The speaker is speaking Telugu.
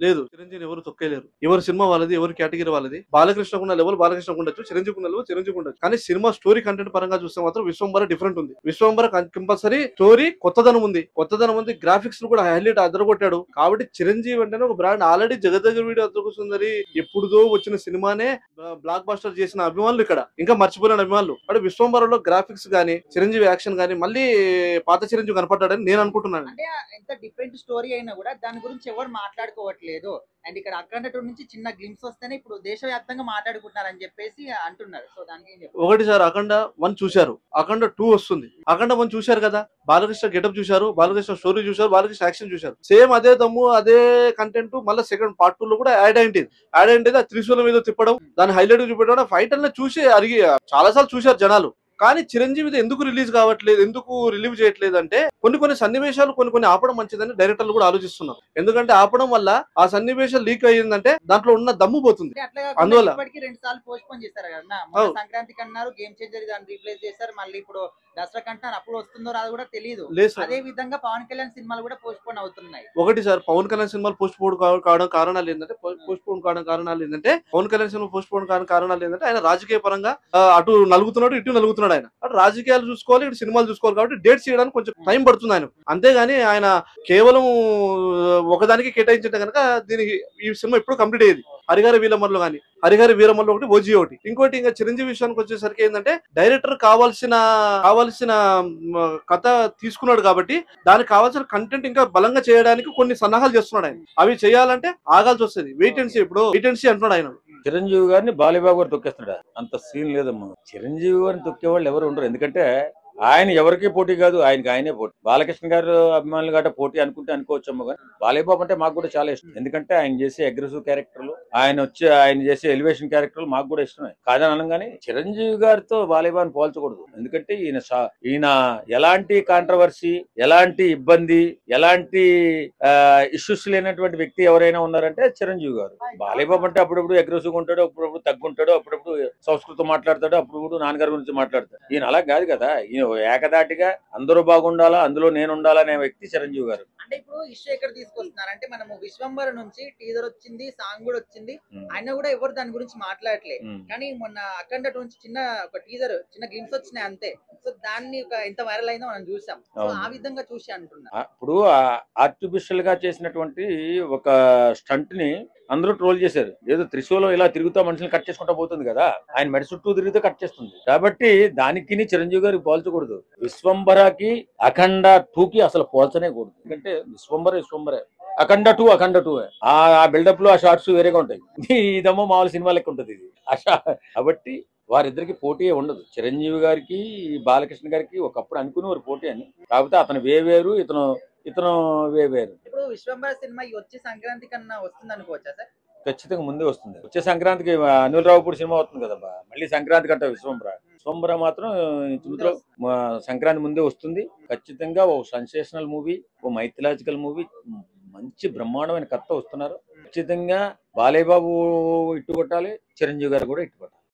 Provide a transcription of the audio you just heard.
లేదు. చిరంజీవిని ఎవరు తొక్కేయలేరు. ఎవరి సినిమా వాళ్ళది, ఎవరి కేటగిరీ వాళ్ళది. బాలకృష్ణకున్న లెవెల్ బాలకృష్ణకు ఉండొచ్చు, చిరంజీవికున్న లెవెల్ చిరంజీవికి ఉండొచ్చు. కానీ సినిమా స్టోరీ కంటెంట్ పరంగా చూస్తే మాత్రం విశ్వంబర డిఫరెంట్ ఉంది. విశ్వంబర కంపల్సరీ స్టోరీ కొత్తదనం ఉంది. కొత్తదనం ఉంది. గ్రాఫిక్స్ కూడా హైలైట్ అదరగొట్టాడు. కాబట్టి చిరంజీవి అంటేనే ఒక బ్రాండ్. ఆల్రెడీ జగదగ వీడియో అదృక సుందరి ఎప్పుడుదో వచ్చిన సినిమానే బ్లాక్ బస్టర్ చేసిన అభిమానులు ఇక్కడ ఇంకా మర్చిపోయిన అభిమానులు. అంటే విశ్వంబరలో గ్రాఫిక్స్ గానీ చిరంజీవి యాక్షన్ గానీ మళ్ళీ పాత చిరంజీవి కనపడ్డాడని నేను అనుకుంటున్నాను. అంటే ఎంత డిఫరెంట్ స్టోరీ అయినా కూడా దాని గురించి ఎవరు మాట్లాడుకోవట్లేదు. అండ్ ఇక్కడ అఖండ 2 నుంచి చిన్న గ్లిమ్స్ వస్తేనే ఇప్పుడు దేశవ్యాప్తంగా మాట్లాడుకుంటున్నారు అని చెప్పేసి అంటున్నారు. సో దానికి ఒకటి సార్, అఖండ 1 చూశారు, అఖండ 2 వస్తుంది. అఖండ 1 చూశారు కదా, బాలకృష్ణ గెటప్ చూశారు, బాలకృష్ణ స్టోరీ చూశారు, బాలకృష్ణ యాక్షన్ చూశారు. సేమ్ అదే దమ్ము అదే కంటెంట్ మళ్ళీ సెకండ్ పార్ట్ 2 లో కూడా యాడ్ అయింది. ఆ త్రిశూలం మీద తిప్పడం, దాని హైలైట్ చూపెట్టడం, ఫైట్ అన్న చూసి అరిగి చాలా సార్లు చూశారు జనాలు. కానీ చిరంజీవి ఎందుకు రిలీజ్ కావట్లేదు, ఎందుకు రిలీవ్ చేయట్లేదు అంటే కొన్ని సన్నివేశాలు కొన్ని ఆపడం మంచిదని డైరెక్టర్లు కూడా ఆలోచిస్తున్నారు. ఎందుకంటే ఆపడం వల్ల ఆ సన్నివేశాలు లీక్ అయ్యిందంటే దాంట్లో ఉన్న దమ్ము పోతుంది. అందువల్ల ఇప్పటికి 2 సార్లు పోస్ట్ పోన్ చేశారు కదా. సంక్రాంతికి అన్నారు గేమ్ చేంజర్ దాన్ని రీప్లేస్ చేశారు. మళ్ళీ ఇప్పుడు దసరా కంటారు, అప్పుడు వస్తుందో రాదు కూడా తెలియదు. అదే విధంగా పవన్ కళ్యాణ్ సినిమాలు కూడా పోస్ట్ పోన్ అవుతున్నాయి. ఒకటి సార్, పవన్ కళ్యాణ్ సినిమాలు పోస్ట్ పోన్ కావడం కారణాలు ఏంటంటే Pawan Kalyan cinema postpone కారణాలు ఏంటంటే ఆయన రాజకీయ పరంగా అటు నలుగుతున్నాడు, ఇటు నలుగుతున్నాడు. ఆయన అటు రాజకీయాలు చూసుకోవాలి, ఇటు సినిమాలు చూసుకోవాలి. కాబట్టి డేట్స్ చేయడానికి కొంచెం టైం పడుతుంది ఆయన. అంతేగాని ఆయన కేవలం ఒకదానికి కేటాయించే కనుక దీనికి ఈ సినిమా ఎప్పుడు కంప్లీట్ అయ్యేది. హరిహర వీరమల్లు ఒకటి, ఓజీ ఒకటి. ఇంకోటి ఇంకా చిరంజీవి విషయానికి వచ్చేసరికి ఏంటంటే డైరెక్టర్ కావాల్సిన కథ తీసుకున్నాడు కాబట్టి దానికి కావాల్సిన కంటెంట్ ఇంకా బలంగా చేయడానికి కొన్ని సన్నాహాలు చేస్తున్నాడు ఆయన. అవి చేయాలంటే ఆగాల్సి వస్తుంది. వెయిట్ అండ్ సీ అంటున్నాడు ఆయన. చిరంజీవి గారిని బాలయ్యబాబు గారు తొక్కేస్తున్నాడు. అంత సీన్ లేదమ్మా. చిరంజీవి గారిని తొక్కే వాళ్ళు ఎవరు ఉండరు. ఎందుకంటే ఆయన ఎవరికి పోటీ కాదు, ఆయనకి ఆయనే పోటీ. బాలకృష్ణ గారు అభిమానులు గట్రా పోటీ అనుకోవచ్చమ్మా. కానీ బాలయ్యబాబు అంటే మాకు కూడా చాలా ఇష్టం. ఎందుకంటే ఆయన చేసే అగ్రెసివ్ క్యారెక్టర్లు, ఆయన చేసే ఎలివేషన్ క్యారెక్టర్లు మాకు కూడా ఇష్టమే. కాదని అనగానే చిరంజీవి గారితో బాలయ్యబాబుని పోల్చకూడదు. ఎందుకంటే ఈయన ఎలాంటి కాంట్రవర్సీ, ఎలాంటి ఇబ్బంది, ఎలాంటి ఇష్యూస్ లేనటువంటి వ్యక్తి ఎవరైనా ఉన్నారంటే చిరంజీవి గారు. బాలయ్యబాబు అంటే అప్పుడప్పుడు అగ్రెసివ్ ఉంటాడు, అప్పుడప్పుడు తగ్గుంటాడు, అప్పుడప్పుడు సంస్కృతం మాట్లాడతాడు, అప్పుడప్పుడు నాన్నగారి గురించి మాట్లాడతాడు. ఈయన అలా కాదు కదా. ఈయన ఏకదాటిగా అందరూ బాగుండాలా, అందులో నేను ఉండాలనే వ్యక్తి చిరంజీవి గారు. అంటే ఇప్పుడు ఇష్యూ ఎక్కడ తీసుకొస్తున్నారు అంటే మనము విశ్వంబర నుంచి టీజర్ వచ్చింది, సాంగ్ కూడా వచ్చింది, ఆయన కూడా ఎవరు దాని గురించి మాట్లాడలేదు. కానీ మొన్న అఖండ నుంచి ఒక టీజర్ చిన్న గ్లిమ్స్ వచ్చినాయి అంతే. సో దాన్ని ఎంత వైరల్ అయిందో మనం చూసాం. ఆ విధంగా చూసి అంటున్నా. ఇప్పుడు ఆర్టిఫిషియల్ గా చేసినటువంటి ఒక స్టంట్ ని అందరూ ట్రోల్ చేశారు. ఏదో త్రిశూలం ఇలా తిరుగుతా మనుషులు కట్ చేసుకుంటా పోతుంది కదా, ఆయన మెడ చుట్టూ తిరిగితే కట్ చేస్తుంది. కాబట్టి దానికి చిరంజీవి గారికి పోల్చకూడదు. విశ్వంబరకి అఖండ 2కి అసలు పోల్చనే కూడదు. ఎందుకంటే విశ్వంబరే. అఖండ 2 ఆ బిల్డప్ లో ఆ షార్ట్స్ వేరేగా ఉంటాయి. ఇదేమో మామూలు సినిమా లెక్క ఉంటుంది ఇది. కాబట్టి వారిద్దరికి పోటీ ఉండదు. చిరంజీవి గారికి బాలకృష్ణ గారికి ఒకప్పుడు అనుకునేవారు పోటీ అని. కాకపోతే అతను వేరు, ఇతను వేరు. ఇప్పుడు విశ్వంబర సినిమా వచ్చే సంక్రాంతి కన్నా వస్తుంది అనుకోవచ్చా సార్? ఖచ్చితంగా ముందే వస్తుంది. వచ్చే సంక్రాంతికి అనిల్ రావుపూడి సినిమా వస్తుంది కదా, మళ్ళీ సంక్రాంతి కంటే విశ్వంబర మాత్రం సంక్రాంతి ముందే వస్తుంది. ఖచ్చితంగా ఓ సెన్సేషనల్ మూవీ, ఓ మైథలాజికల్ మూవీ, మంచి బ్రహ్మాండమైన కథ వస్తున్నారు. ఖచ్చితంగా బాలయ్యబాబు ఇట్టు కొట్టాలి, చిరంజీవి గారు కూడా ఇట్టు కొట్టాలి.